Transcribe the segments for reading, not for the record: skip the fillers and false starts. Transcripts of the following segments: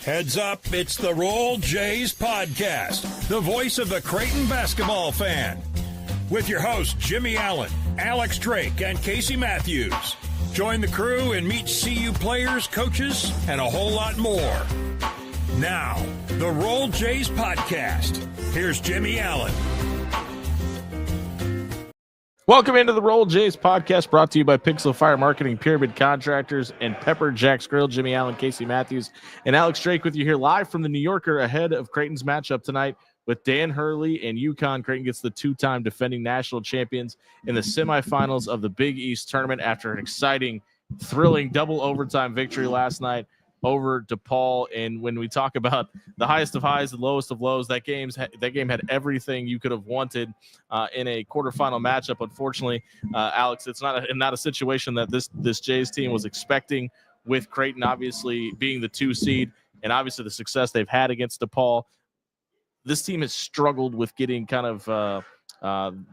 Heads up, it's the Roll Jays podcast, the voice of the Creighton basketball fan. With your hosts, Jimmie Allen, Alex Drake, and Casey Matthews. Join the crew and meet CU players, coaches, and a whole lot more. Now, the Roll Jays podcast. Here's Jimmie Allen. Welcome into the Roll Jays podcast, brought to you by Pixel Fire Marketing, Pyramid Contractors, and Pepper Jack's Grill. Jimmie Allen, Casey Matthews, and Alex Drake with you here live from the New Yorker ahead of Creighton's matchup tonight with Dan Hurley and UCONN. Creighton gets the two-time defending national champions in the semifinals of the Big East tournament after an exciting, thrilling double overtime victory last night over DePaul. And when we talk about the highest of highs and lowest of lows, that game had everything you could have wanted in a quarterfinal matchup. Unfortunately, Alex, it's not a situation that this Jays team was expecting, with Creighton obviously being the 2 seed and obviously the success they've had against DePaul. This team has struggled with getting kind of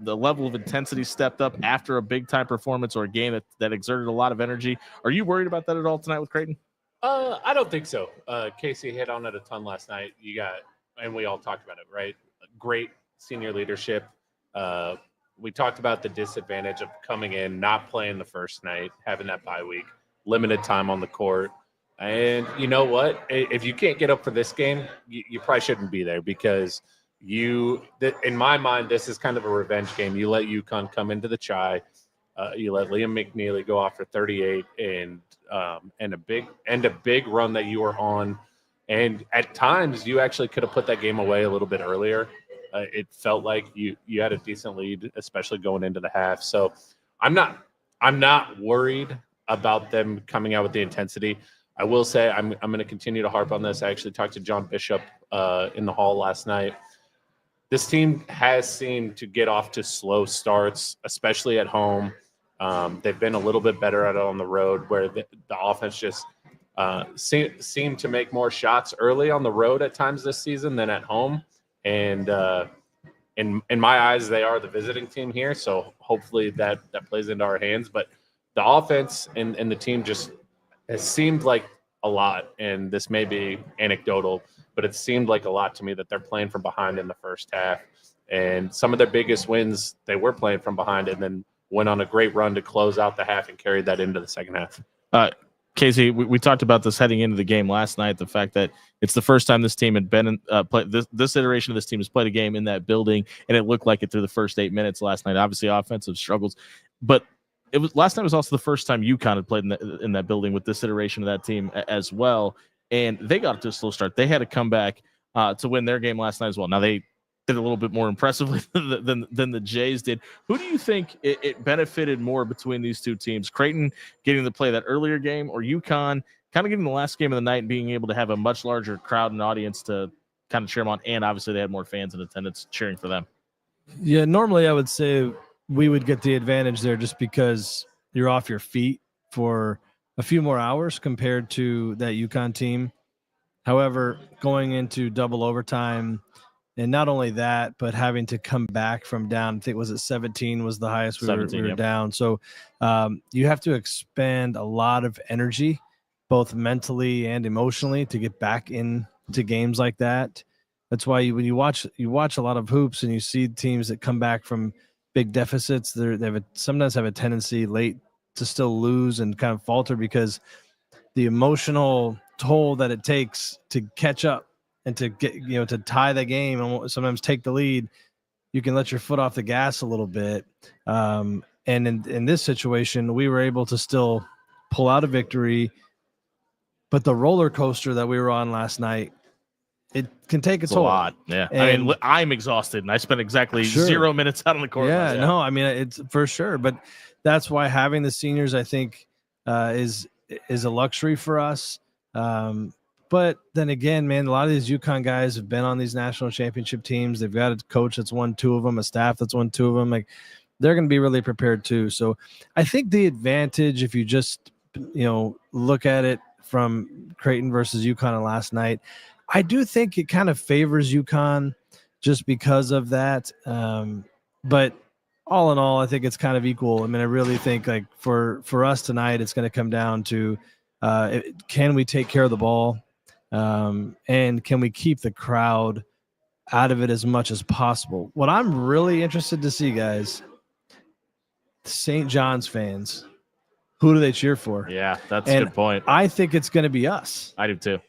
the level of intensity stepped up after a big-time performance or a game that exerted a lot of energy. Are you worried about that at all tonight with Creighton? I don't think so. Casey hit on it a ton last night. And we all talked about it, right? Great senior leadership. We talked about the disadvantage of coming in, not playing the first night, having that bye week, limited time on the court. And you know what? If you can't get up for this game, you probably shouldn't be there, because in my mind, this is kind of a revenge game. You let UConn come into the Chi. You let Liam McNeely go off for 38 and a big run that you were on. And at times, you actually could have put that game away a little bit earlier. It felt like you had a decent lead, especially going into the half. So I'm not worried about them coming out with the intensity. I will say I'm going to continue to harp on this. I actually talked to John Bishop in the hall last night. This team has seemed to get off to slow starts, especially at home. They've been a little bit better at it on the road, where the offense just seemed to make more shots early on the road at times this season than at home. And in my eyes, they are the visiting team here, so hopefully that plays into our hands. But the offense and the team just has seemed like a lot, and this may be anecdotal, but it seemed like a lot to me that they're playing from behind in the first half. And some of their biggest wins, they were playing from behind and then went on a great run to close out the half and carried that into the second half. Casey, we talked about this heading into the game last night, the fact that it's the first time this team had been played. This iteration of this team has played a game in that building, and it looked like it through the first 8 minutes last night. Obviously, offensive struggles, but last night was also the first time UConn had played in that building with this iteration of that team as well, and they got to a slow start. They had to come back to win their game last night as well. Now they did a little bit more impressively than the Jays did. Who do you think it benefited more between these two teams? Creighton getting to play that earlier game, or UConn kind of getting the last game of the night and being able to have a much larger crowd and audience to kind of cheer them on? And obviously they had more fans in attendance cheering for them. Yeah, normally I would say we would get the advantage there just because you're off your feet for a few more hours compared to that UConn team. However, going into double overtime, and not only that, but having to come back from down, I think was it 17 was the highest we were down. So you have to expend a lot of energy, both mentally and emotionally, to get back into games like that. That's why when you watch a lot of hoops and you see teams that come back from big deficits, they sometimes have a tendency late to still lose and kind of falter, because the emotional toll that it takes to catch up and to get, to tie the game and sometimes take the lead, you can let your foot off the gas a little bit. And in this situation, we were able to still pull out a victory, but the roller coaster that we were on last night, it can take its toll. A lot. Yeah. And I'm exhausted, and I spent exactly 0 minutes out on the court. Yeah, no, I mean, it's for sure. But that's why having the seniors, I think, is a luxury for us. But then again, man, a lot of these UConn guys have been on these national championship teams. They've got a coach that's won 2 of them, a staff that's won 2 of them. Like, they're going to be really prepared too. So I think the advantage, if you just, look at it from Creighton versus UConn last night, I do think it kind of favors UConn just because of that. But all in all, I think it's kind of equal. I mean, I really think like for us tonight, it's going to come down to can we take care of the ball? And can we keep the crowd out of it as much as possible? What I'm really interested to see, guys, St. John's fans, who do they cheer for? Yeah, that's a good point. I think it's going to be us. I do too.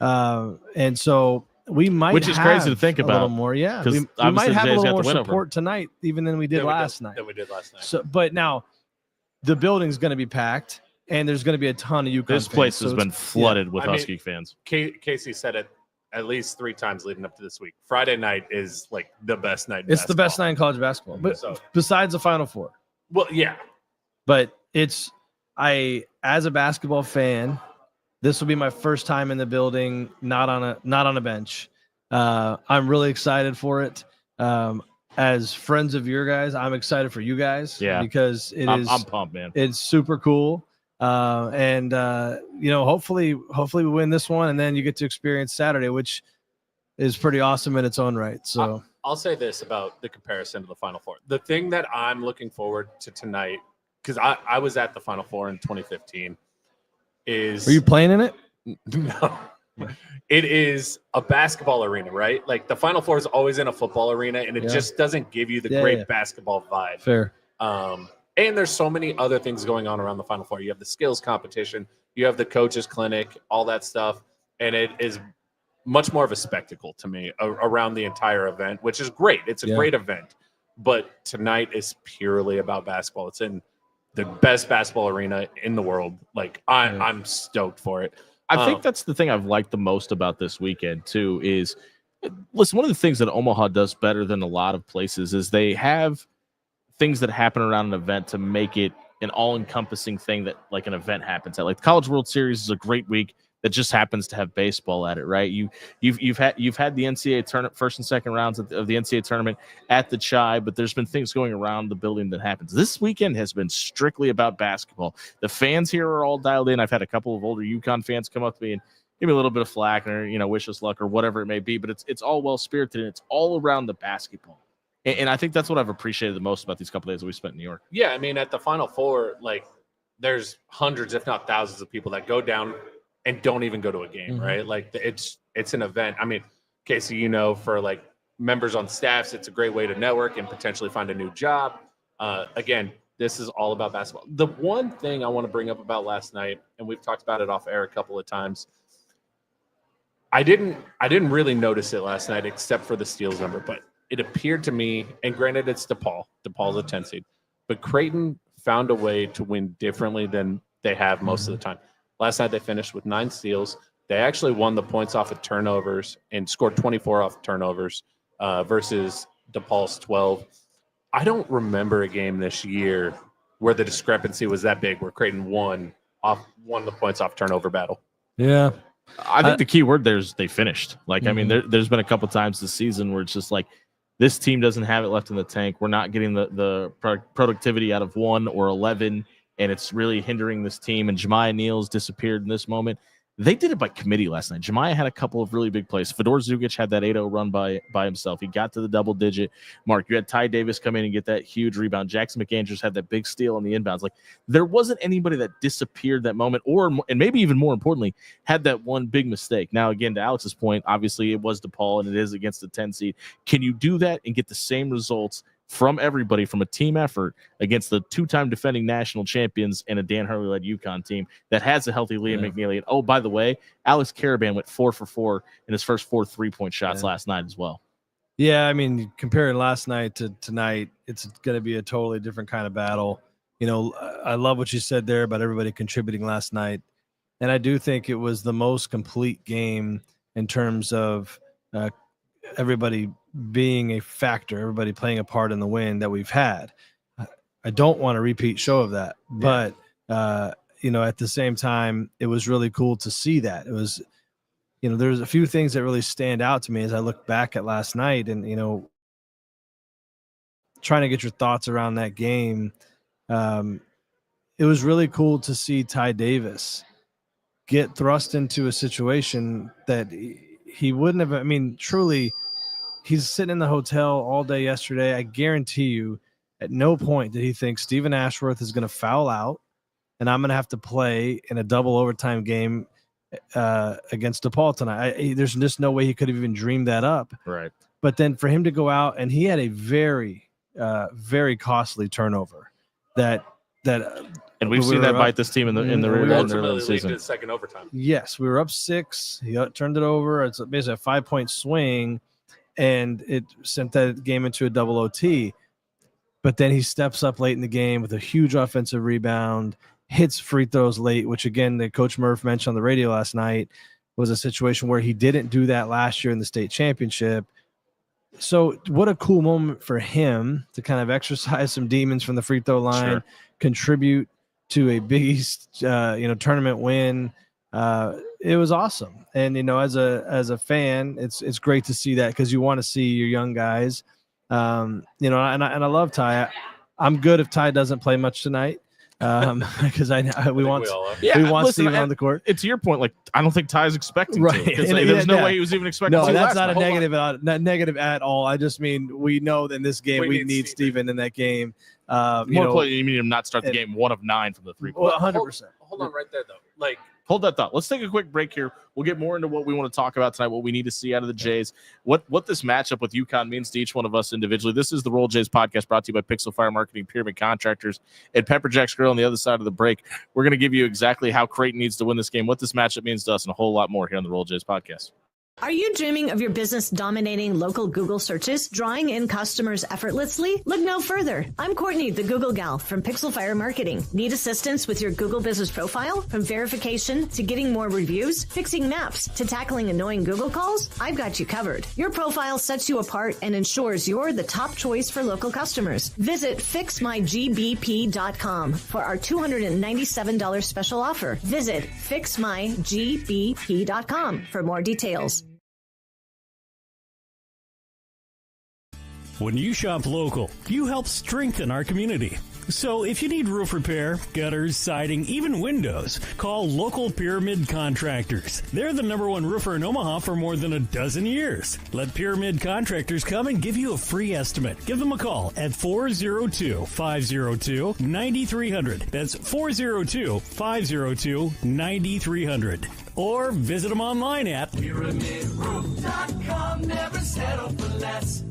And so we might, which is crazy to think about, a little more. Yeah, we might have a little more support tonight, even than we did last night. So, but now the building's going to be packed, and there's going to be a ton of UConn fans. This place has been flooded with Husky fans. Casey said it at least 3 times leading up to this week. Friday night is like the best night. It's the best night in college basketball, but besides the Final Four. Well, yeah, but as a basketball fan, this will be my first time in the building, not on a bench. I'm really excited for it. As friends of your guys, I'm excited for you guys. Yeah, because I'm pumped, man. It's super cool. And hopefully we win this one, and then you get to experience Saturday, which is pretty awesome in its own right. So I'll say this about the comparison to the Final Four. The thing that I'm looking forward to tonight, because I was at the Final Four in 2015, is... Are you playing in it? No. It is a basketball arena, right? Like the Final Four is always in a football arena, and it just doesn't give you the great basketball vibe. Fair. And there's so many other things going on around the Final Four. You have the skills competition, you have the coaches clinic, all that stuff, and it is much more of a spectacle to me around the entire event, which is great. It's a great event, but tonight is purely about basketball. It's in the best basketball arena in the world. Like I'm stoked for it. I think that's the thing I've liked the most about this weekend too is, listen, one of the things that Omaha does better than a lot of places is they have things that happen around an event to make it an all-encompassing thing that like an event happens at. Like the College World Series is a great week that just happens to have baseball at it, right? You've had the NCAA tournament, first and second rounds of the NCAA tournament at the Chi, but there's been things going around the building that happens. This weekend has been strictly about basketball. The fans here are all dialed in. I've had a couple of older UConn fans come up to me and give me a little bit of flack or wish us luck or whatever it may be, but it's all well spirited and it's all around the basketball. And I think that's what I've appreciated the most about these couple days that we spent in New York. Yeah, I mean, at the Final Four, like there's hundreds, if not thousands, of people that go down and don't even go to a game, right? Like it's an event. I mean, Casey, for like members on staffs, it's a great way to network and potentially find a new job. Again, this is all about basketball. The one thing I want to bring up about last night, and we've talked about it off air a couple of times, I didn't really notice it last night except for the steals number, but it appeared to me, and granted it's DePaul. DePaul's a 10 seed, but Creighton found a way to win differently than they have most of the time. Last night they finished with 9 steals. They actually won the points off of turnovers and scored 24 off turnovers versus DePaul's 12. I don't remember a game this year where the discrepancy was that big, where Creighton won the points off turnover battle. Yeah. I think the key word there is they finished. Like, I mean, there's been a couple times this season where it's just like, this team doesn't have it left in the tank. We're not getting the productivity out of 1 or 11, and it's really hindering this team. And Jemiah Neal's disappeared in this moment. They did it by committee last night. Jemiah had a couple of really big plays. Fedor Zugic had that 8-0 run by himself. He got to the double-digit mark. You had Ty Davis come in and get that huge rebound. Jackson McAndrews had that big steal on the inbounds. Like, there wasn't anybody that disappeared that moment, and maybe even more importantly, had that one big mistake. Now, again, to Alex's point, obviously it was DePaul, and it is against the 10 seed. Can you do that and get the same results from everybody from a team effort against the 2-time defending national champions and a Dan Hurley-led UConn team that has a healthy Liam McNeely? And, oh, by the way, Alex Caravan went 4 for 4 in his first 4 3-point shots last night as well. Yeah, I mean, comparing last night to tonight, it's going to be a totally different kind of battle. I love what you said there about everybody contributing last night. And I do think it was the most complete game in terms of everybody being a factor, everybody playing a part in the win that we've had. I don't want a repeat show of that, but at the same time, it was really cool to see that. It was, there's a few things that really stand out to me as I look back at last night and, trying to get your thoughts around that game. It was really cool to see Ty Davis get thrust into a situation that he wouldn't have. I mean, truly, he's sitting in the hotel all day yesterday. I guarantee you at no point did he think Stephen Ashworth is going to foul out and I'm going to have to play in a double overtime game against DePaul tonight. There's just no way he could have even dreamed that up. Right. But then for him to go out, and he had a very, very costly turnover that and we've seen that bite this team in the rear end of the season. Ultimately, second overtime. Yes, we were up 6. He turned it over. It's basically a 5-point swing, and it sent that game into a double OT. But then he steps up late in the game with a huge offensive rebound, hits free throws late, which again, the Coach Murph mentioned on the radio last night was a situation where he didn't do that last year in the state championship. So what a cool moment for him to kind of exercise some demons from the free throw line, contribute to a Big East, tournament win. It was awesome. And, as a fan, it's great to see that because you want to see your young guys. And I love Ty. I'm good if Ty doesn't play much tonight. Because we want Steven on the court. It's your point. Like, I don't think Ty's expecting to. There's no way he was even expecting to. No, that's not a negative. Not negative at all. I just mean we know that in this game we need Steven in that game. More importantly, you mean him not start the game 1 of 9 from the 3-point. 100%. Hold on right there though. Like, hold that thought. Let's take a quick break here. We'll get more into what we want to talk about tonight, what we need to see out of the Jays, what this matchup with UConn means to each one of us individually. This is the Roll Jays podcast brought to you by Pixel Fire Marketing, Pyramid Contractors, and Pepper Jack's Grill on the other side of the break. We're going to give you exactly how Creighton needs to win this game, what this matchup means to us, and a whole lot more here on the Roll Jays podcast. Are you dreaming of your business dominating local Google searches, drawing in customers effortlessly? Look no further. I'm Courtney, the Google gal from Pixel Fire Marketing. Need assistance with your Google business profile? From verification to getting more reviews, fixing maps to tackling annoying Google calls? I've got you covered. Your profile sets you apart and ensures you're the top choice for local customers. Visit fixmygbp.com for our $297 special offer. Visit fixmygbp.com for more details. When you shop local, you help strengthen our community. So if you need roof repair, gutters, siding, even windows, call local Pyramid Contractors. They're the #1 roofer in Omaha for more than a dozen years. Let Pyramid Contractors come and give you a free estimate. Give them a call at 402-502-9300. That's 402-502-9300. Or visit them online at pyramidroof.com. Never settle for less.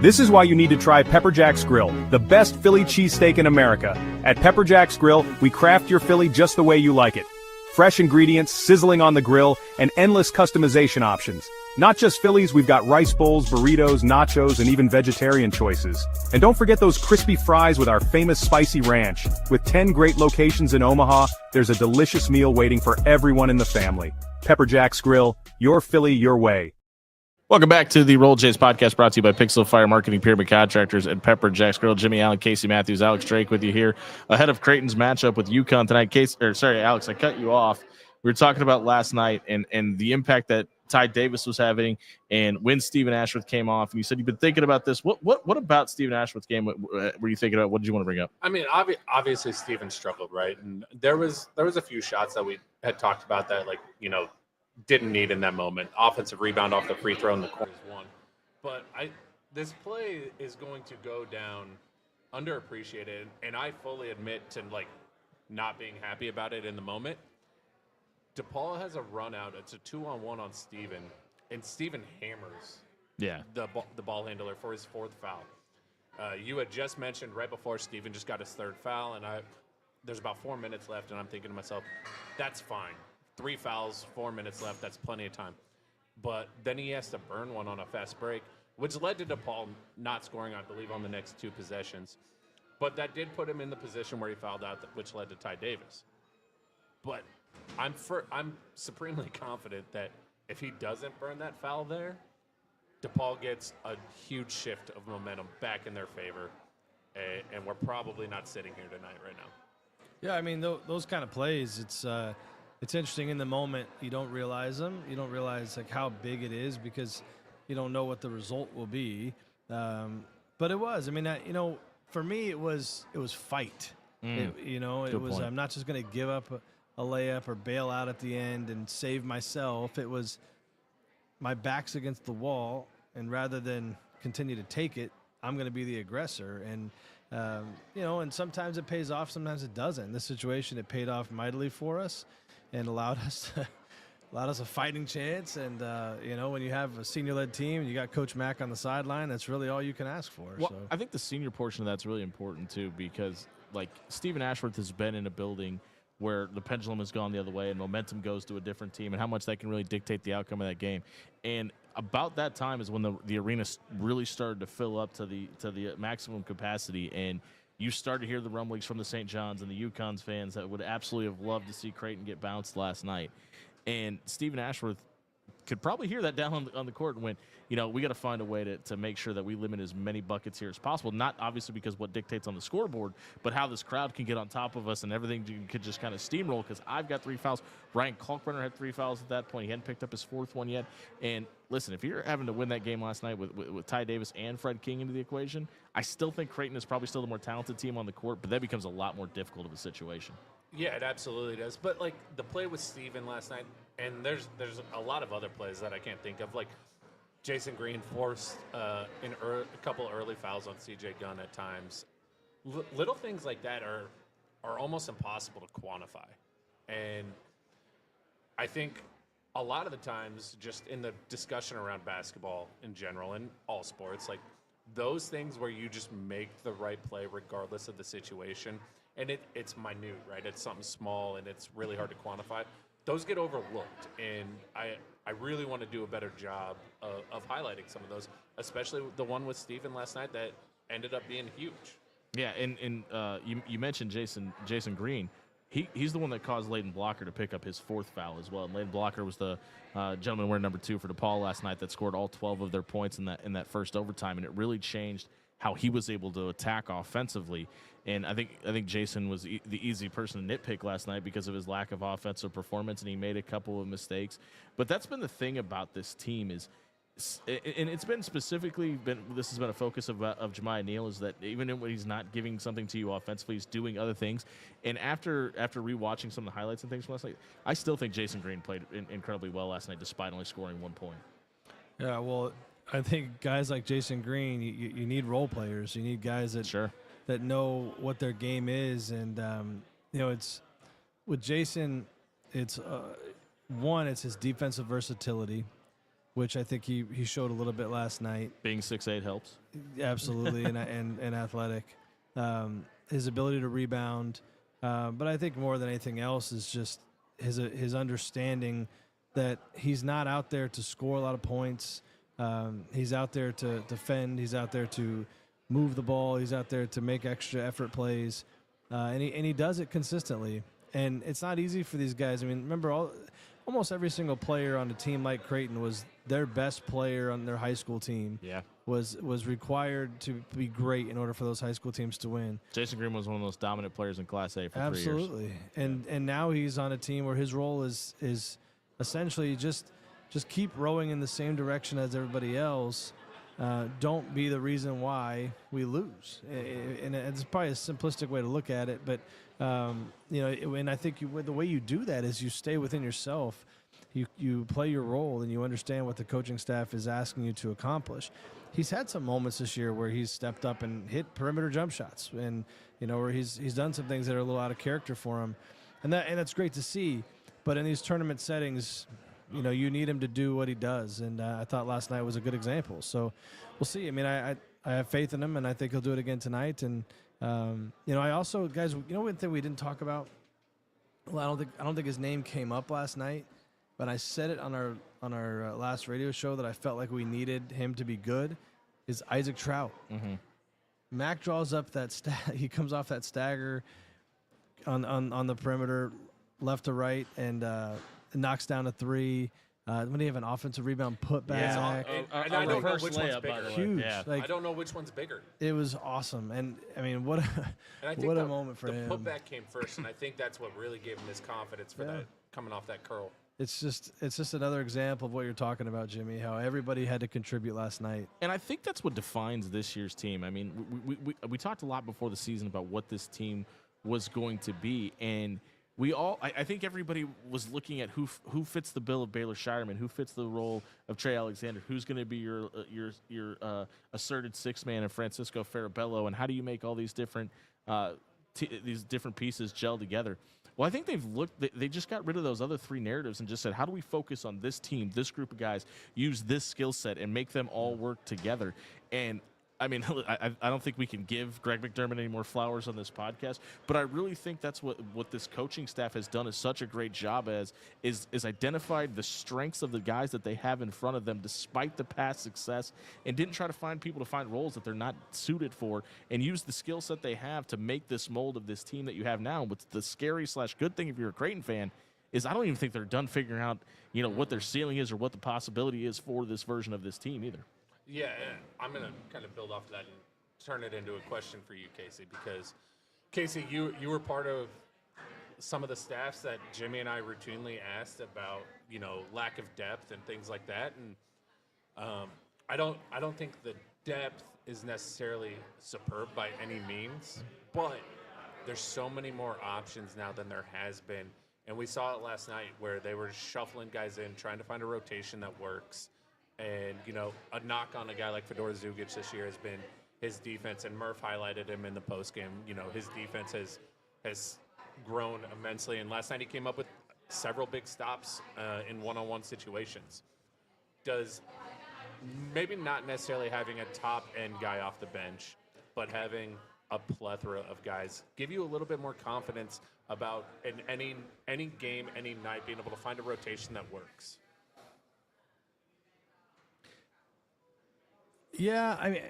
This is why you need to try Pepper Jack's Grill, the best Philly cheesesteak in America. At Pepper Jack's Grill, we craft your Philly just the way you like it. Fresh ingredients, sizzling on the grill, and endless customization options. Not just Phillies, we've got rice bowls, burritos, nachos, and even vegetarian choices. And don't forget those crispy fries with our famous spicy ranch. With 10 great locations in Omaha, there's a delicious meal waiting for everyone in the family. Pepper Jack's Grill, your Philly, your way. Welcome back to the Roll Jays podcast brought to you by Pixel Fire Marketing, Pyramid Contractors, and Pepper Jack's Grill. Jimmie Allen, Casey Matthews, Alex Drake with you here ahead of Creighton's matchup with UConn tonight. Alex, I cut you off. We were talking about last night and the impact that Ty Davis was having and when Stephen Ashworth came off. And you said you've been thinking about this. What about Stephen Ashworth's game were you thinking about? What did you want to bring up? I mean, obviously Stephen struggled, right? And there was a few shots that we had talked about that, like, didn't need in that moment. Offensive rebound off the free throw in the corner is one. But this play is going to go down underappreciated, and I fully admit to not being happy about it in the moment. DePaul has a run out. It's a 2-on-1 on Steven, and Steven hammers the ball handler for his 4th foul. You had just mentioned right before Steven just got his 3rd foul, and there's about 4 minutes left, and I'm thinking to myself, that's fine. 3 fouls, 4 minutes left. That's plenty of time. But then he has to burn one on a fast break, which led to DePaul not scoring, I believe, on the next 2 possessions. But that did put him in the position where he fouled out, which led to Ty Davis. But I'm supremely confident that if he doesn't burn that foul there, DePaul gets a huge shift of momentum back in their favor, and we're probably not sitting here tonight right now. Yeah, I mean, those kind of plays, it's interesting in the moment. You don't realize them. You don't realize how big it is because you don't know what the result will be. But it was. I mean, for me, it was fight. It was. Point. I'm not just going to give up a layup or bail out at the end and save myself. It was my back's against the wall, and rather than continue to take it, I'm going to be the aggressor. And And sometimes it pays off, sometimes it doesn't. In this situation, it paid off mightily for us and allowed us a fighting chance. And, when you have a senior-led team and you got Coach Mack on the sideline, that's really all you can ask for. Well, so. I think the senior portion of that's really important, too, because, Stephen Ashworth has been in a building where the pendulum has gone the other way and momentum goes to a different team and how much that can really dictate the outcome of that game. And about that time is when the arena really started to fill up to the maximum capacity, and you started to hear the rumblings from the St. John's and the UConn's fans that would absolutely have loved to see Creighton get bounced last night. And Stephen Ashworth could probably hear that down on the court and went, we got to find a way to make sure that we limit as many buckets here as possible. Not obviously because what dictates on the scoreboard, but how this crowd can get on top of us and everything could just kind of steamroll because I've got 3 fouls. Ryan Kalkbrenner had 3 fouls at that point. He hadn't picked up his 4th one yet. And listen, if you're having to win that game last night with Ty Davis and Fred King into the equation, I still think Creighton is probably still the more talented team on the court, but that becomes a lot more difficult of a situation. Yeah, it absolutely does. But the play with Steven last night, and there's a lot of other plays that I can't think of. Jason Green forced a couple early fouls on CJ Gunn at times. Little things like that are almost impossible to quantify. And I think a lot of the times, just in the discussion around basketball in general and all sports, those things where you just make the right play regardless of the situation, and it's minute, right? It's something small and it's really hard to quantify. Those get overlooked, and I really want to do a better job of highlighting some of those, especially the one with Steven last night that ended up being huge. Yeah, and you mentioned Jason Green. He's the one that caused Layden Blocker to pick up his 4th foul as well. And Layden Blocker was the gentleman wearing number 2 for DePaul last night that scored all 12 of their points in that first overtime, and it really changed how he was able to attack offensively. And I think Jason was the easy person to nitpick last night because of his lack of offensive performance, and he made a couple of mistakes. But that's been the thing about this team is, and it's been specifically this has been a focus of Jemiah Neal, is that even when he's not giving something to you offensively, he's doing other things. And after rewatching some of the highlights and things from last night, I still think Jason Green played incredibly well last night despite only scoring 1 point. Yeah, well, I think guys like Jason Green, you need role players. You need guys that know what their game is, and it's with Jason. It's it's his defensive versatility, which I think he showed a little bit last night. Being 6'8" helps. Absolutely, and athletic. His ability to rebound, but I think more than anything else is just his understanding that he's not out there to score a lot of points. He's out there to defend. He's out there to move the ball. He's out there to make extra effort plays, and he does it consistently. And it's not easy for these guys. I mean, remember, almost every single player on a team like Creighton was their best player on their high school team. Yeah, was required to be great in order for those high school teams to win. Jason Green was one of those dominant players in Class A for 3 years. Absolutely, and now he's on a team where his role is essentially just keep rowing in the same direction as everybody else. Don't be the reason why we lose. And it's probably a simplistic way to look at it, but and I think the way you do that is you stay within yourself. You play your role and you understand what the coaching staff is asking you to accomplish. He's had some moments this year where he's stepped up and hit perimeter jump shots, and where he's done some things that are a little out of character for him, and that's great to see. But in these tournament settings, you need him to do what he does, and I thought last night was a good example. So we'll see. I mean, I have faith in him, and I think he'll do it again tonight. And I also, guys, one thing we didn't talk about. Well, I don't think his name came up last night, but I said it on our last radio show that I felt like we needed him to be good. Is Isaac Trout? Mm-hmm. Mac draws up that he comes off that stagger on the perimeter, left to right, and knocks down a 3. When do you have an offensive rebound put back? And I don't know which one's bigger. Huge. Yeah. I don't know which one's bigger. It was awesome. And, I mean, what a moment for him. The putback came first, and I think that's what really gave him his confidence for that coming off that curl. It's just another example of what you're talking about, Jimmy, how everybody had to contribute last night. And I think that's what defines this year's team. I mean, we talked a lot before the season about what this team was going to be, and I think everybody was looking at who fits the bill of Baylor Shireman, who fits the role of Trey Alexander, who's going to be your asserted sixth man in Francisco Farabello, and how do you make all these different pieces gel together. Well, I think they just got rid of those other three narratives and just said, how do we focus on this team, this group of guys, use this skill set, and make them all work together? And I mean, I don't think we can give Greg McDermott any more flowers on this podcast, but I really think that's what this coaching staff has done is such a great job is identified the strengths of the guys that they have in front of them despite the past success, and didn't try to find people to find roles that they're not suited for, and use the skill set they have to make this mold of this team that you have now. What's the scary / good thing if you're a Creighton fan is I don't even think they're done figuring out, what their ceiling is or what the possibility is for this version of this team either. Yeah, I'm going to kind of build off of that and turn it into a question for you, Casey, because, Casey, you were part of some of the staffs that Jimmie and I routinely asked about, lack of depth and things like that. And I don't think the depth is necessarily superb by any means, but there's so many more options now than there has been. And we saw it last night where they were shuffling guys in, trying to find a rotation that works. And, a knock on a guy like Fedor Zugic this year has been his defense, and Murph highlighted him in the postgame. His defense has grown immensely, and last night he came up with several big stops in one-on-one situations. Does maybe not necessarily having a top-end guy off the bench, but having a plethora of guys give you a little bit more confidence about in any game, any night, being able to find a rotation that works? Yeah, I mean,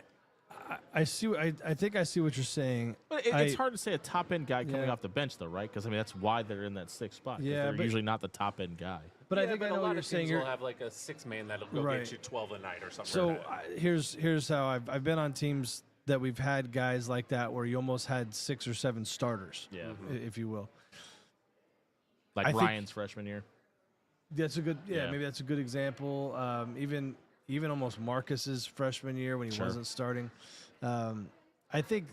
I see. I think I see what you're saying. But it's hard to say a top end guy coming off the bench, though, right? Because that's why they're in that sixth spot. Yeah, they're usually not the top end guy. But I think I know what you're saying. You'll have like a six man that'll go get you 12 a night or something. So like that. Here's how I've been on teams that we've had guys like that where you almost had 6 or 7 starters, if you will. Like Ryan's freshman year. That's a good. Maybe that's a good example. Even almost Marcus's freshman year when he wasn't starting. I think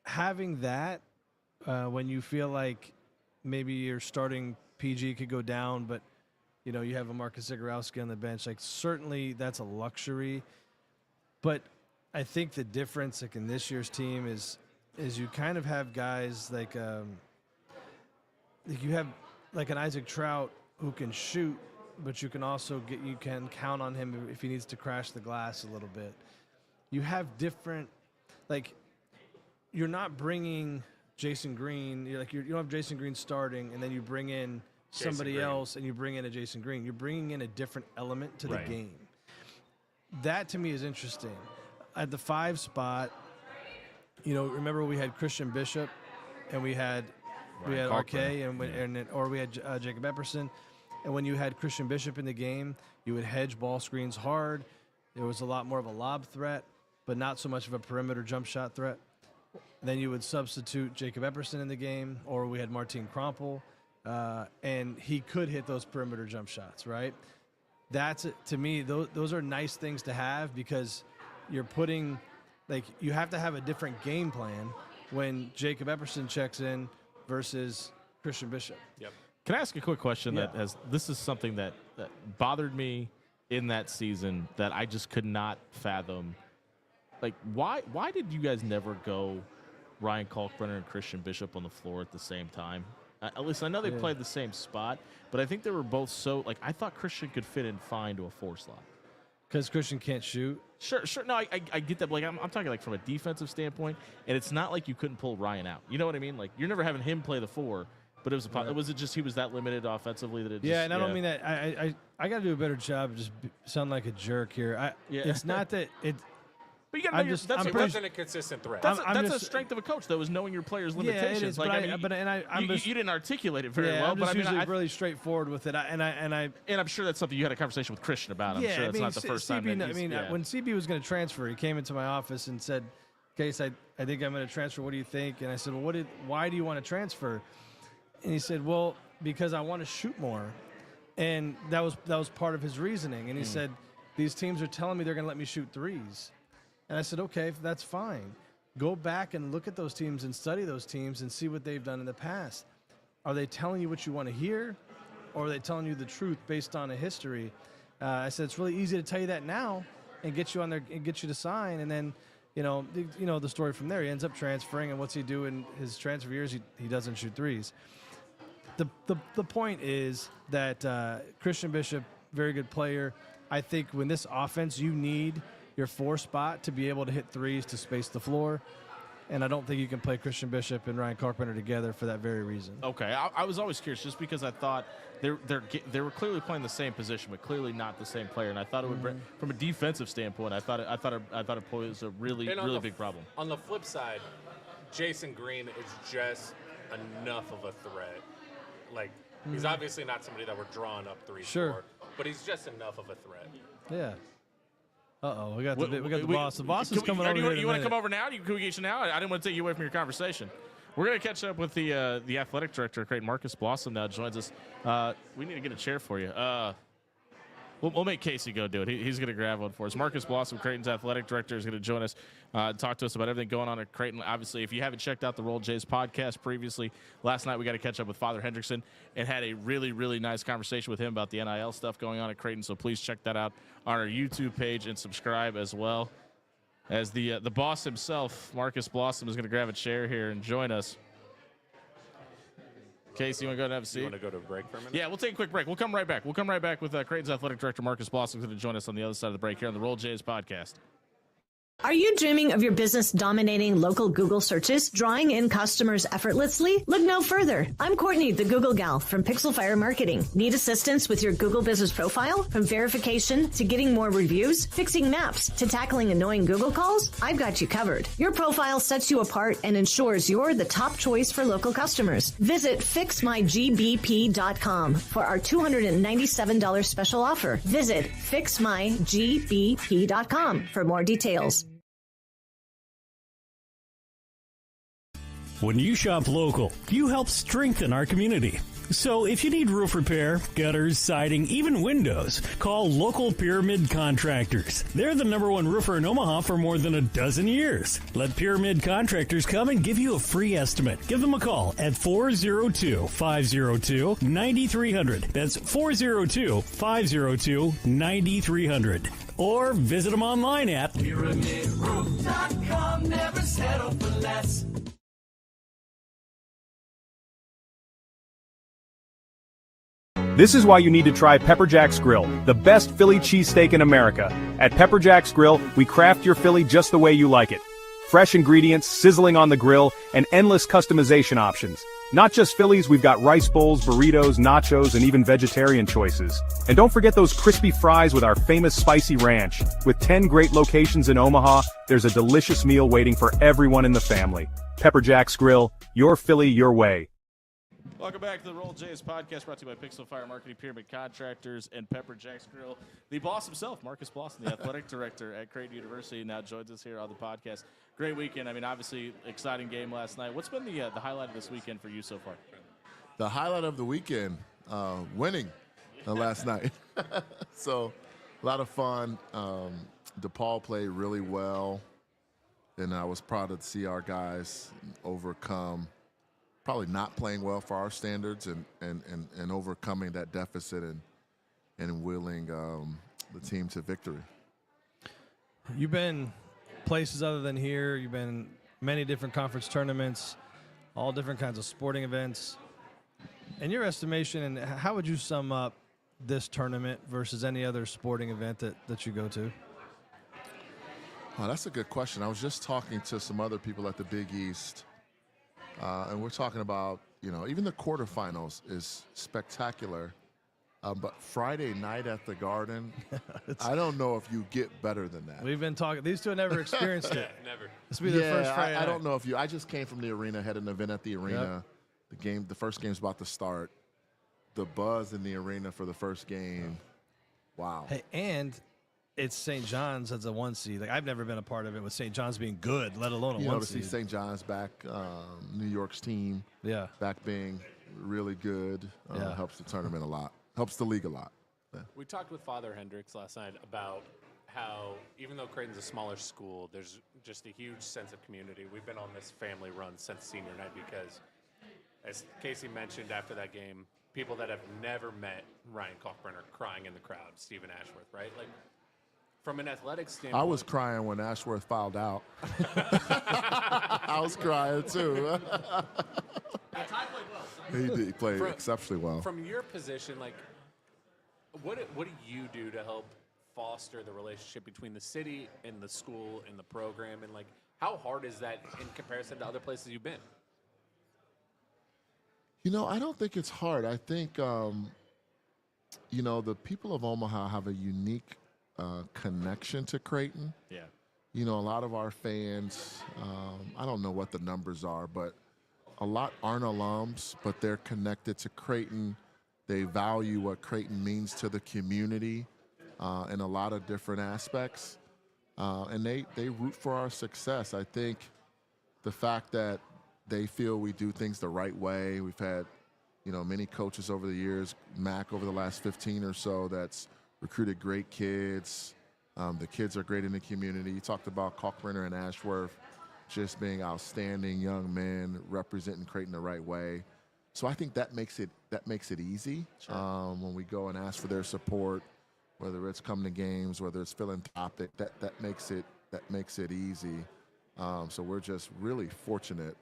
having that when you feel like maybe your starting PG could go down, but you have a Marcus Zagorowski on the bench, like certainly that's a luxury. But I think the difference like in this year's team is you kind of have guys like you have like an Isaac Trout who can shoot, but you can also you can count on him if he needs to crash the glass a little bit. You have different, like, you're not bringing Jason Green. You don't have Jason Green starting, and then you bring in somebody else, and you bring in a Jason Green. You're bringing in a different element to the game. That to me is interesting. At the 5 spot, remember we had Christian Bishop, and we had RK, or we had Jacob Epperson. And when you had Christian Bishop in the game, you would hedge ball screens hard. There was a lot more of a lob threat, but not so much of a perimeter jump shot threat. Then you would substitute Jacob Epperson in the game, or we had Martin Krompel, and he could hit those perimeter jump shots, right? That's, to me, those are nice things to have because you're putting, like, you have to have a different game plan when Jacob Epperson checks in versus Christian Bishop. Yep. Can I ask a quick question this is something that bothered me in that season that I just could not fathom. Like, why did you guys never go Ryan Kalkbrenner and Christian Bishop on the floor at the same time? At least I know they played the same spot, but I think they were both I thought Christian could fit in fine to a 4 slot. Because Christian can't shoot? Sure. No, I get that. But like, I'm talking like from a defensive standpoint, and it's not like you couldn't pull Ryan out. You know what I mean? Like, you're never having him play the 4. But was it just he was that limited offensively that it just... Yeah, and I don't mean that. I got to do a better job of just sound like a jerk here. It's not that it... But you got to know it wasn't a consistent threat. That's a strength of a coach, though, is knowing your players' limitations. Yeah, it is, like, you didn't articulate it very well. I'm just usually really straightforward with it. And I'm sure that's something you had a conversation with Christian about. I'm sure that's not the first time. When CB was going to transfer, he came into my office and said, "Case, I think I'm going to transfer. What do you think?" And I said, "Well, why do you want to transfer?" And he said, "Well, because I want to shoot more." And that was part of his reasoning. And he said, "These teams are telling me they're going to let me shoot threes." And I said, "Okay, that's fine. Go back and look at those teams and study those teams and see what they've done in the past. are they telling you what you want to hear, or are they telling you the truth based on a history? I said it's really easy to tell you that now and get you on there and get you to sign, and then the story from there. He ends up transferring, and what's he do in his transfer years? He doesn't shoot threes. The point is that Christian Bishop, very good player. I think when this offense, you need your 4 spot to be able to hit threes to space the floor. And I don't think you can play Christian Bishop and Ryan Carpenter together for that very reason. Okay, I was always curious just because I thought they were clearly playing the same position, but clearly not the same player. And I thought it would bring, from a defensive standpoint, I thought it posed a really big problem. On the flip side, Jason Green is just enough of a threat. Like, he's obviously not somebody that we're drawing up threes for, but he's just enough of a threat. Yeah. We got the boss. The boss is coming over here. You want to come over now? Can we get you now? I didn't want to take you away from your conversation. We're going to catch up with the athletic director of Creighton, Marcus Blossom, now joins us. We need to get a chair for you. We'll make Casey go do it. He's going to grab one for us. Marcus Blossom, Creighton's athletic director, is going to join us, talk to us about everything going on at Creighton. Obviously, if you haven't checked out the Roll Jays podcast previously, last night we got to catch up with Father Hendrickson and had a really, really nice conversation with him about the NIL stuff going on at Creighton. So please check that out on our YouTube page and subscribe as well. As the boss himself, Marcus Blossom, is going to grab a chair here and join us. Casey, you want to go and have a seat? You want to go to a break for a minute? Yeah, we'll take a quick break. We'll come right back. We'll come right back with Creighton's athletic director, Marcus Blossom, who's going to join us on the other side of the break here on the Roll Jays podcast. Are you dreaming of your business dominating local Google searches, drawing in customers effortlessly? Look no further. I'm Courtney, the Google gal from Pixel Fire Marketing. Need assistance with your Google business profile? From verification to getting more reviews, fixing maps to tackling annoying Google calls? I've got you covered. Your profile sets you apart and ensures you're the top choice for local customers. Visit fixmygbp.com for our $297 special offer. Visit fixmygbp.com for more details. When you shop local, you help strengthen our community. So if you need roof repair, gutters, siding, even windows, call local Pyramid Contractors. They're the #1 roofer in Omaha for more than a dozen years. Let Pyramid Contractors come and give you a free estimate. Give them a call at 402-502-9300. That's 402-502-9300. Or visit them online at pyramidroof.com. Never settle for less. This is why you need to try Pepper Jack's Grill, the best Philly cheesesteak in America. At Pepper Jack's Grill, we craft your Philly just the way you like it. Fresh ingredients, sizzling on the grill, and endless customization options. Not just Phillies, we've got rice bowls, burritos, nachos, and even vegetarian choices. And don't forget those crispy fries with our famous spicy ranch. With 10 great locations in Omaha, there's a delicious meal waiting for everyone in the family. Pepper Jack's Grill, your Philly, your way. Welcome back to the Roll Jays podcast, brought to you by Pixel Fire Marketing, Pyramid Contractors, and Pepper Jack's Grill. The boss himself, Marcus Blossom, the athletic director at Creighton University, now joins us here on the podcast. Great weekend. I mean, obviously, exciting game last night. What's been the highlight of this weekend for you so far? The highlight of the weekend, winning last night. So, a lot of fun. DePaul played really well, and I was proud to see our guys overcome probably not playing well for our standards and overcoming that deficit and willing the team to victory. You've been places other than here. You've been many different conference tournaments, all different kinds of sporting events. In your estimation, and how would you sum up this tournament versus any other sporting event that you go to? Oh, that's a good question. I was just talking to some other people at the Big East. And we're talking about, even the quarterfinals is spectacular. But Friday night at the Garden, I don't know if you get better than that. We've been talking. These two have never experienced it. Never. This will be their first Friday night. I don't know if I just came from the arena, had an event at the arena. Yep. The first game's about to start. The buzz in the arena for the first game. Wow. Hey, and it's St. John's as a 1 seed. Like, I've never been a part of it with St. John's being good, let alone a 1 to seed. see St. John's back, New York's team, back being really good, helps the tournament a lot, helps the league a lot. Yeah. We talked with Father Hendricks last night about how even though Creighton's a smaller school, there's just a huge sense of community. We've been on this family run since senior night because as Casey mentioned after that game, people that have never met Ryan Kalkbrenner crying in the crowd, Stephen Ashworth, right? Like, from an athletic standpoint. I was crying when Ashworth fouled out. I was crying too. He played exceptionally well. From your position, like, what do you do to help foster the relationship between the city and the school and the program, and like, how hard is that in comparison to other places you've been? I don't think it's hard. I think the people of Omaha have a unique connection to Creighton. Yeah. A lot of our fans, I don't know what the numbers are, but a lot aren't alums, but they're connected to Creighton. They value what Creighton means to the community in a lot of different aspects. And they root for our success. I think the fact that they feel we do things the right way. We've had, many coaches over the years, Mac over the last 15 or so, that's recruited great kids. The kids are great in the community. You talked about Kalkbrenner and Ashworth just being outstanding young men representing Creighton the right way. So I think that makes it easy. Sure. When we go and ask for their support, whether it's coming to games, whether it's philanthropic, that makes it easy. So we're just really fortunate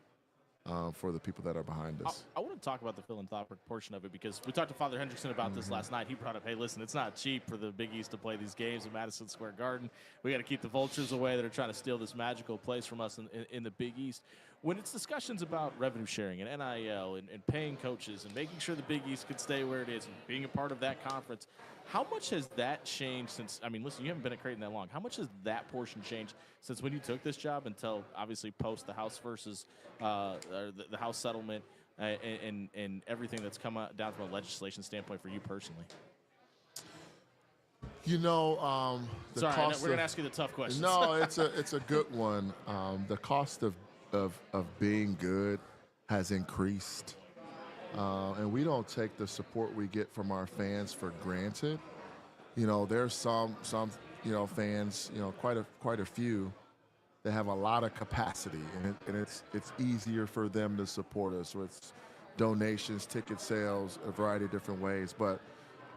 for the people that are behind us. I want to talk about the philanthropic portion of it because we talked to Father Hendrickson about this last night. He brought up, hey, listen, it's not cheap for the Big East to play these games in Madison Square Garden. We got to keep the vultures away that are trying to steal this magical place from us in the Big East. When it's discussions about revenue sharing and NIL and paying coaches and making sure the Big East could stay where it is and being a part of that conference, how much has that changed since, listen, you haven't been at Creighton that long. How much has that portion changed since when you took this job until obviously post the House versus or the House settlement and everything that's come out down from a legislation standpoint for you personally? Sorry, we're going to ask you the tough questions. No, it's a good one. The cost of being good has increased. And we don't take the support we get from our fans for granted. There's some fans, quite a few that have a lot of capacity, and it's easier for them to support us with donations, ticket sales, a variety of different ways. But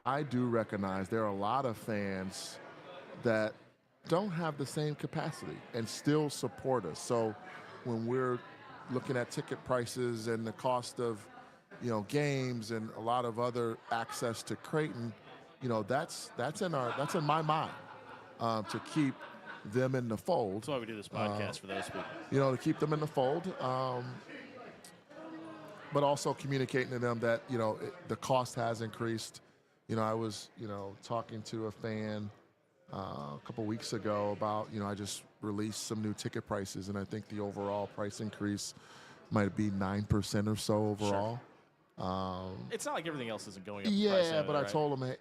I do recognize there are a lot of fans that don't have the same capacity and still support us. So when we're looking at ticket prices and the cost of games and a lot of other access to Creighton, that's in my mind to keep them in the fold. That's why we do this podcast for those people. To keep them in the fold, but also communicating to them that the cost has increased. I was talking to a fan a couple weeks ago about I just released some new ticket prices, and I think the overall price increase might be 9% or so overall. Sure. It's not like everything else isn't going up. Yeah, but I told him,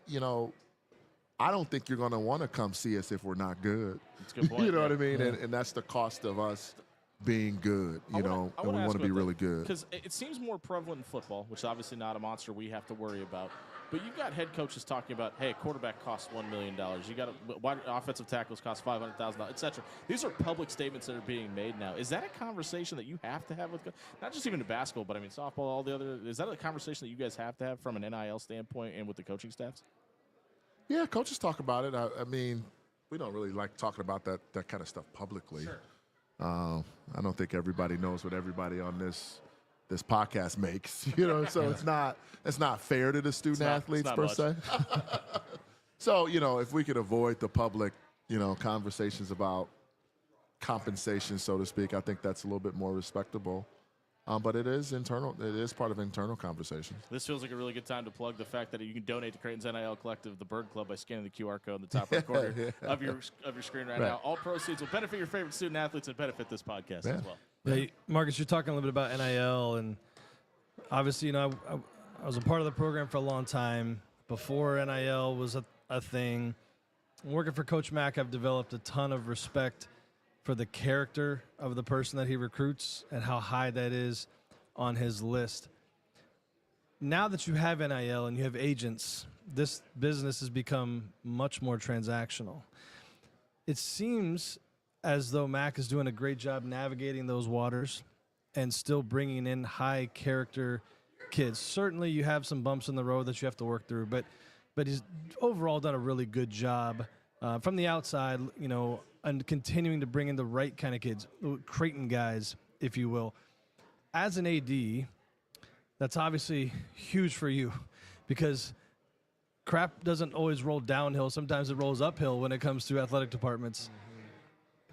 I don't think you're going to want to come see us if we're not good. That's a good point. You know what I mean? And that's the cost of us being good, and we want to be really good. Because it seems more prevalent in football, which is obviously not a monster we have to worry about. But you've got head coaches talking about, hey, a quarterback costs $1 million. You got offensive tackles cost $500,000, et cetera. These are public statements that are being made now. Is that a conversation that you have to have with, not just even in basketball, but softball, all the other? Is that a conversation that you guys have to have from an NIL standpoint and with the coaching staffs? Yeah, coaches talk about it. We don't really like talking about that kind of stuff publicly. Sure. I don't think everybody knows what everybody on this podcast makes, so it's not fair to the student athletes per se. So, if we could avoid the public, conversations about compensation, so to speak, I think that's a little bit more respectable. But it is internal. It is part of internal conversations. This feels like a really good time to plug the fact that you can donate to Creighton's NIL Collective, the Bird Club, by scanning the QR code in the top right corner of your screen right now. All proceeds will benefit your favorite student athletes and benefit this podcast as well. Yeah, Marcus, you're talking a little bit about NIL, and obviously, I was a part of the program for a long time before NIL was a thing. Working for Coach Mack, I've developed a ton of respect for the character of the person that he recruits and how high that is on his list. Now that you have NIL and you have agents, this business has become much more transactional. It seems as though Mac is doing a great job navigating those waters and still bringing in high character kids. Certainly, you have some bumps in the road that you have to work through, but he's overall done a really good job from the outside, and continuing to bring in the right kind of kids, Creighton guys, if you will. As an AD, that's obviously huge for you because crap doesn't always roll downhill. Sometimes it rolls uphill when it comes to athletic departments.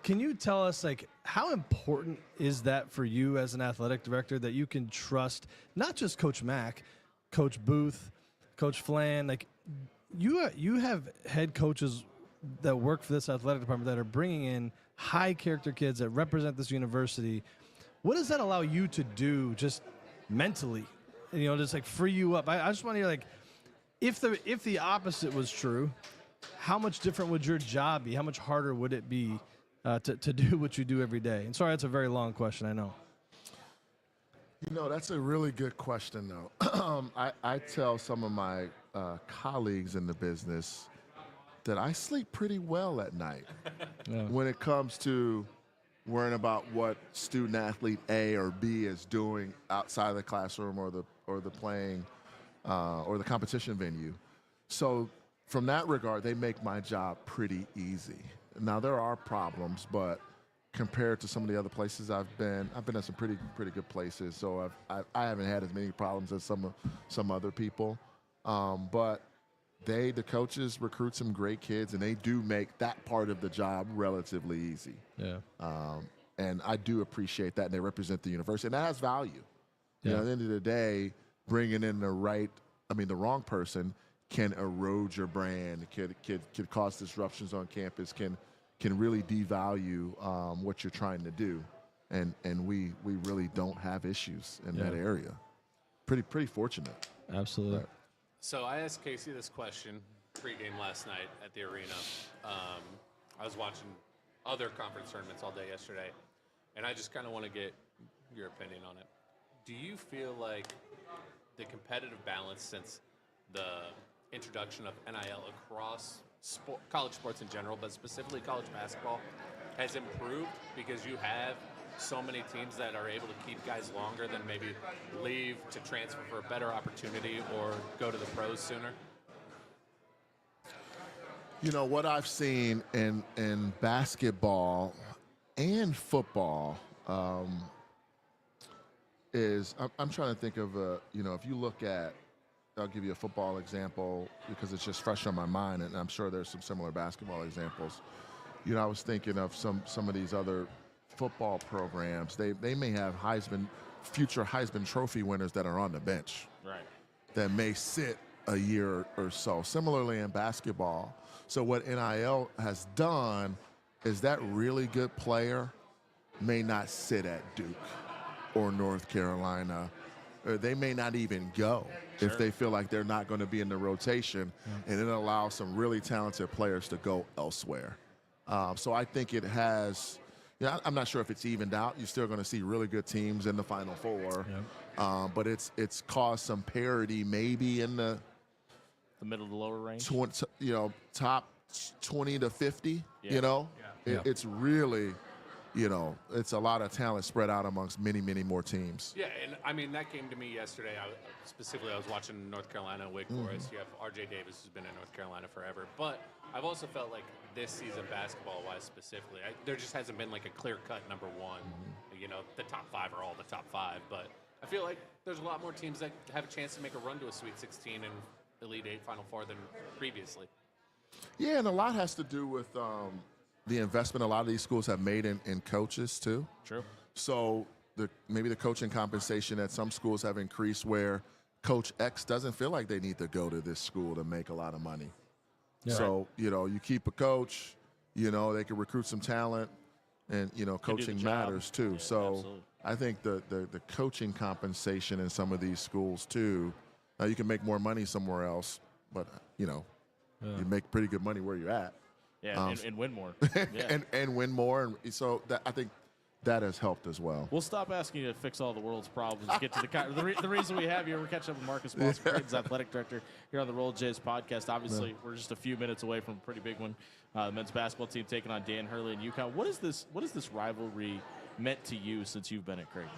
Can you tell us, how important is that for you as an athletic director that you can trust not just Coach Mack, Coach Booth, Coach Flan? You have head coaches that work for this athletic department that are bringing in high character kids that represent this university. What does that allow you to do just mentally? Just free you up. I just want to hear, if the opposite was true, how much different would your job be? How much harder would it be to do what you do every day? And sorry, that's a very long question, I know. That's a really good question, though. I tell some of my colleagues in the business that I sleep pretty well at night when it comes to worrying about what student athlete A or B is doing outside of the classroom or the playing or the competition venue. So from that regard, they make my job pretty easy. Now there are problems, but compared to some of the other places I've been at some pretty good places. So I haven't had as many problems as some other people. But the coaches recruit some great kids, and they do make that part of the job relatively easy. Yeah. And I do appreciate that, and they represent the university, and that has value. Yeah. At the end of the day, bringing in the wrong person can erode your brand, could cause disruptions on campus, can really devalue what you're trying to do, and we really don't have issues in that area. Pretty fortunate. Absolutely. Right. So I asked Casey this question pregame last night at the arena. I was watching other conference tournaments all day yesterday, and I just kind of want to get your opinion on it. Do you feel like the competitive balance since the introduction of NIL across college sports in general, but specifically college basketball, has improved because you have so many teams that are able to keep guys longer than maybe leave to transfer for a better opportunity or go to the pros sooner? What I've seen in basketball and football is I'm trying to think of if you look at, I'll give you a football example because it's just fresh on my mind, and I'm sure there's some similar basketball examples. I was thinking of some of these other football programs. They may have future Heisman Trophy winners that are on the bench, Right. that may sit a year or so. Similarly in basketball. So what NIL has done is that really good player may not sit at Duke or North Carolina, or they may not even go if they feel like they're not going to be in the rotation, and it allows some really talented players to go elsewhere. So I think it has, I'm not sure if it's evened out. You're still going to see really good teams in the Final Four, but it's caused some parity maybe in the middle to lower range, top 20 to 50. It's really, it's a lot of talent spread out amongst many more teams. Yeah, and that came to me yesterday. I was watching North Carolina, Wake Forest. You have R.J. Davis, who's been in North Carolina forever. But I've also felt like this season, basketball-wise specifically, there just hasn't been like a clear-cut number one. The top five are all the top five. But I feel like there's a lot more teams that have a chance to make a run to a Sweet 16 and Elite Eight, Final Four than previously. Yeah, and a lot has to do with the investment a lot of these schools have made in coaches too. True. So maybe the coaching compensation at some schools have increased where Coach X doesn't feel like they need to go to this school to make a lot of money. Yeah. So, you keep a coach, they can recruit some talent, and, coaching matters too. So absolutely. I think the coaching compensation in some of these schools too, now you can make more money somewhere else, but, you make pretty good money where you're at. Yeah, and win more. Yeah. and win more. And so I think that has helped as well. We'll stop asking you to fix all the world's problems. Get to the reason we have you. We're catching up with Marcus Moss, Creighton's athletic director, here on the Roll Jays podcast. Obviously, we're just a few minutes away from a pretty big one. The men's basketball team taking on Dan Hurley and UCONN. What is this rivalry meant to you since you've been at Creighton?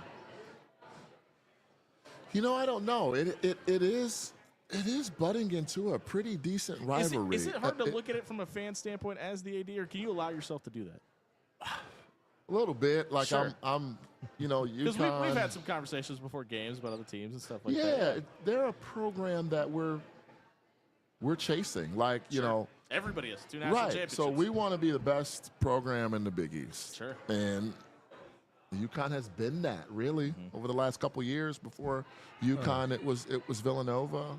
I don't know. It is budding into a pretty decent rivalry. Is it hard to look at it from a fan standpoint as the AD, or can you allow yourself to do that? A little bit. Like sure. I'm Because UConn. we've had some conversations before games about other teams and stuff like that. Yeah, they're a program that we're chasing. Like, Sure. Everybody is. 2 national championships. So we want to be the best program in the Big East. Sure. And UConn has been that really over the last couple years. Before UConn, it was Villanova.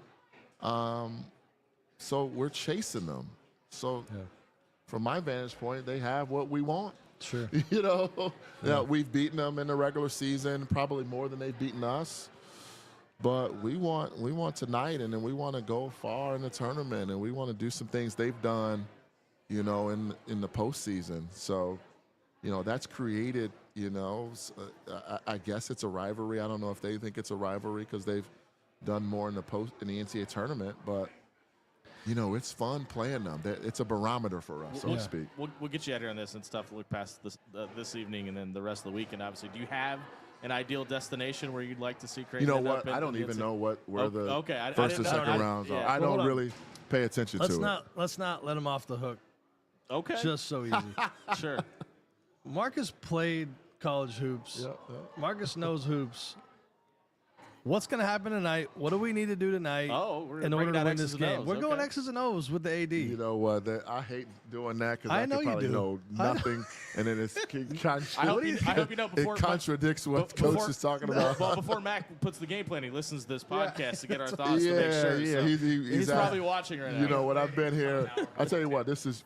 So we're chasing them. So from my vantage point, they have what we want. Sure. Yeah, we've beaten them in the regular season, probably more than they've beaten us. But we want tonight, and then we want to go far in the tournament, and we want to do some things they've done, in the postseason. So, that's created, I guess it's a rivalry. I don't know if they think it's a rivalry because they've done more in the NCAA tournament, but it's fun playing them. It's a barometer for us, so to speak. We'll get you out here on this and stuff. Look past this evening and then the rest of the weekend. Obviously, do you have an ideal destination where you'd like to see Creighton? You know what? I don't even know where the first and second rounds are. I don't really pay attention to it. Let's not let him off the hook. Okay. Just so easy. Sure. Marcus played college hoops. Yeah. Marcus knows hoops. What's going to happen tonight? What do we need to do tonight in order to win this game? We're going X's and O's with the AD. You know what? I hate doing that because I know can you probably do. know nothing, and then I hope you know before it contradicts what Coach is talking about. Well, before Mac puts the game plan, he listens to this podcast to get our thoughts to make sure. Yeah, so he's probably watching right now. You know what? I've been here. I tell you what, this is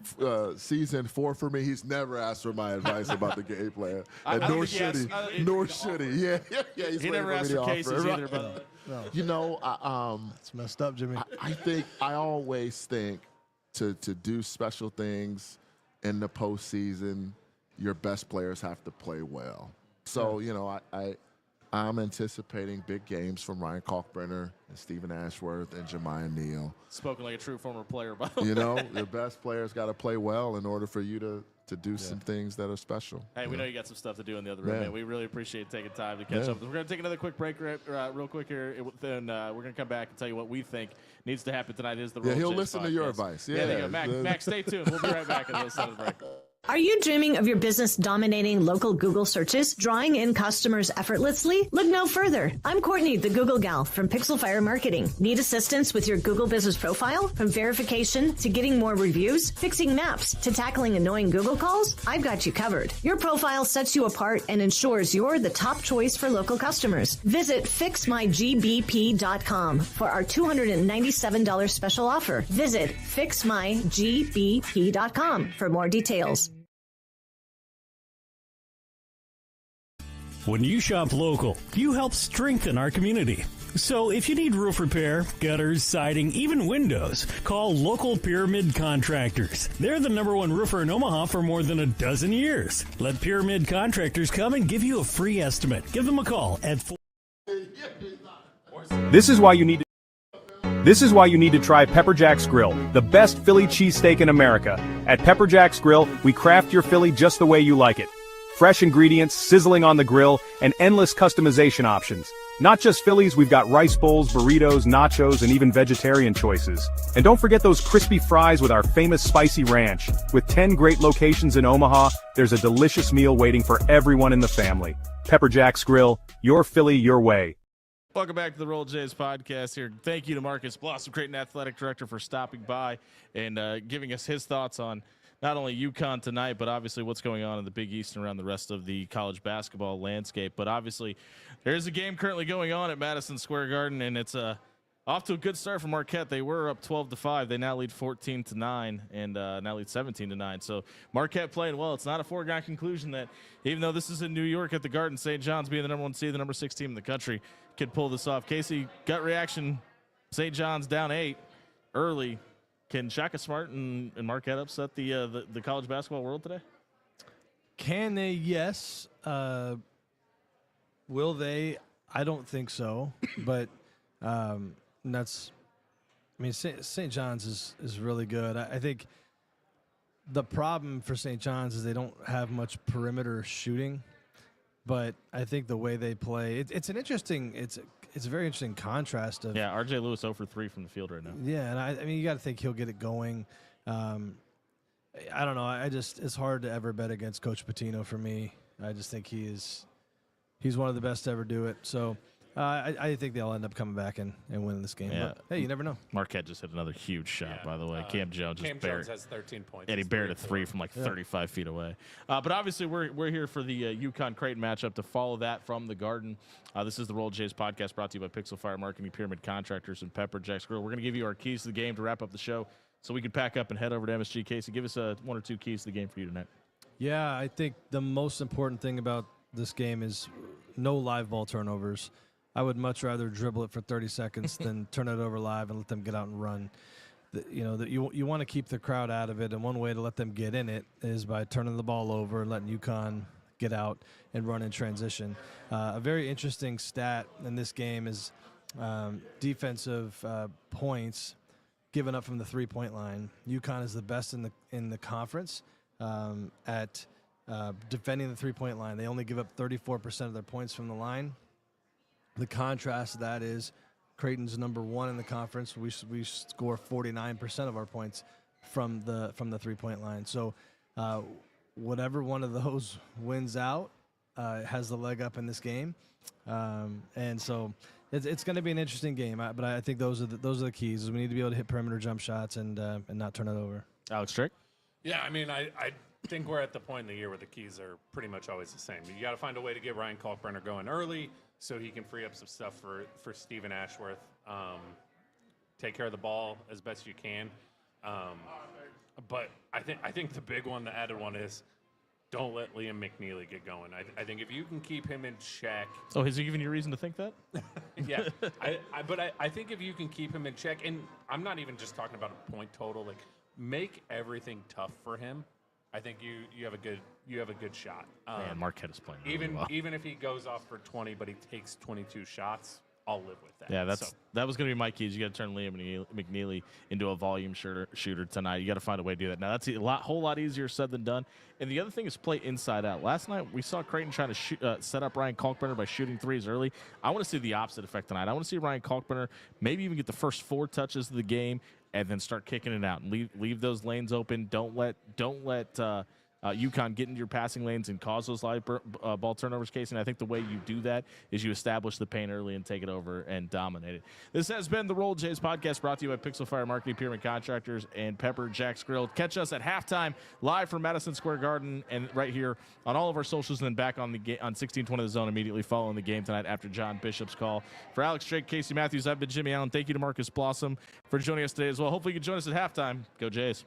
season 4 for me. He's never asked for my advice about the game plan, and nor should he. Yeah. He never asked for Casey's either, but. No. It's messed up, Jimmy. I always think to do special things in the postseason, your best players have to play well. So, I'm anticipating big games from Ryan Kalkbrenner and Stephen Ashworth and Jemiah Neal. Spoken like a true former player, by the way. The best players got to play well in order for you to do some things that are special. Hey, we know you got some stuff to do in the other room, man. We really appreciate taking time to catch up. We're going to take another quick break real quick here. Then we're going to come back and tell you what we think needs to happen tonight. Is the Roll he'll Jays listen podcast. to your advice. Yeah, there you go. Mac, stay tuned. We'll be right back on the other side of the break. Are you dreaming of your business dominating local Google searches, drawing in customers effortlessly? Look no further. I'm Courtney, the Google gal from Pixel Fire Marketing. Need assistance with your Google business profile? From verification to getting more reviews, fixing maps to tackling annoying Google calls? I've got you covered. Your profile sets you apart and ensures you're the top choice for local customers. Visit fixmygbp.com for our $297 special offer. Visit fixmygbp.com for more details. When you shop local, you help strengthen our community. So if you need roof repair, gutters, siding, even windows, call local Pyramid Contractors. They're the #1 roofer in Omaha for more than a dozen years. Let Pyramid Contractors come and give you a free estimate. Give them a call at 4. This is why you need to try Pepper Jack's Grill, the best Philly cheesesteak in America. At Pepper Jack's Grill, we craft your Philly just the way you like it. Fresh ingredients, sizzling on the grill, and endless customization options. Not just Phillies, we've got rice bowls, burritos, nachos, and even vegetarian choices. And don't forget those crispy fries with our famous spicy ranch. With 10 great locations in Omaha, there's a delicious meal waiting for everyone in the family. Pepper Jack's Grill, your Philly, your way. Welcome back to the Roll Jays podcast here. Thank you to Marcus Blossom, Creighton Athletic Director, for stopping by and giving us his thoughts on not only UConn tonight, but obviously what's going on in the Big East and around the rest of the college basketball landscape. But obviously there is a game currently going on at Madison Square Garden, and it's off to a good start for Marquette. They were up 12-5. They now lead 14-9 and now lead 17-9. So Marquette playing well. It's not a foregone conclusion that even though this is in New York at the Garden, St. John's being the #1 seed, the #6 team in the country, could pull this off. Casey, gut reaction, St. John's down 8 early. Can Shaka Smart and Marquette upset the college basketball world today? Can they? Yes. Will they? I don't think so. But St. John's is really good. I think the problem for St. John's is they don't have much perimeter shooting. But I think the way they play, it's an interesting. it's a very interesting contrast of RJ Lewis 0 for 3 from the field right now. Yeah, and I mean, you got to think he'll get it going. I don't know. It's hard to ever bet against Coach Pitino for me. I just think he's one of the best to ever do it. So I think they'll end up coming back and winning this game. Yeah. But, hey, you never know. Marquette just hit another huge shot, by the way. Cam Jones has 13 points. And he buried a 3 from like 35 feet away. But obviously, we're here for the UConn Creighton matchup to follow that from the Garden. This is the Roll Jays podcast brought to you by Pixel Fire Marketing, Pyramid Contractors, and Pepper Jack's Grill. We're going to give you our keys to the game to wrap up the show so we can pack up and head over to MSG. Casey, give us 1 or 2 keys to the game for you tonight. Yeah, I think the most important thing about this game is no live ball turnovers. I would much rather dribble it for 30 seconds than turn it over live and let them get out and run. You want to keep the crowd out of it, and one way to let them get in it is by turning the ball over and letting UConn get out and run in transition. A very interesting stat in this game is defensive points given up from the three-point line. UConn is the best in the conference at defending the three-point line. They only give up 34% of their points from the line. The contrast to that is Creighton's number 1 in the conference. We score 49% of our points from the three-point line. So whatever one of those wins out has the leg up in this game. And so it's going to be an interesting game. But I think those are the keys. We need to be able to hit perimeter jump shots and not turn it over. Alex Drake? Yeah, I mean, I think we're at the point in the year where the keys are pretty much always the same. You got to find a way to get Ryan Kalkbrenner going early so he can free up some stuff for Stephen Ashworth. Take care of the ball as best you can. But I think the big one, the added one, is don't let Liam McNeely get going. I think if you can keep him in check. Oh, has he given you reason to think that? Yeah. But I think if you can keep him in check, and I'm not even just talking about a point total, like make everything tough for him. I think you have a good shot. Man, Marquette is playing really well. Even if he goes off for 20, but he takes 22 shots, I'll live with that. Yeah, that was going to be my keys. You got to turn Liam McNeely into a volume shooter tonight. You got to find a way to do that. Now that's whole lot easier said than done. And the other thing is play inside out. Last night we saw Creighton trying to set up Ryan Kalkbrenner by shooting threes early. I want to see the opposite effect tonight. I want to see Ryan Kalkbrenner maybe even get the first 4 touches of the game and then start kicking it out and leave those lanes open. Don't let UConn get into your passing lanes and cause those live ball turnovers, Casey. And I think the way you do that is you establish the paint early and take it over and dominate it. This has been the Roll Jays podcast brought to you by Pixel Fire Marketing, Pyramid Contractors, and Pepper Jack's Grill. Catch us at halftime live from Madison Square Garden and right here on all of our socials, and then back on 1620 The Zone immediately following the game tonight after John Bishop's call. For Alex Drake, Casey Matthews, I've been Jimmie Allen. Thank you to Marcus Blossom for joining us today as well. Hopefully you can join us at halftime. Go Jays.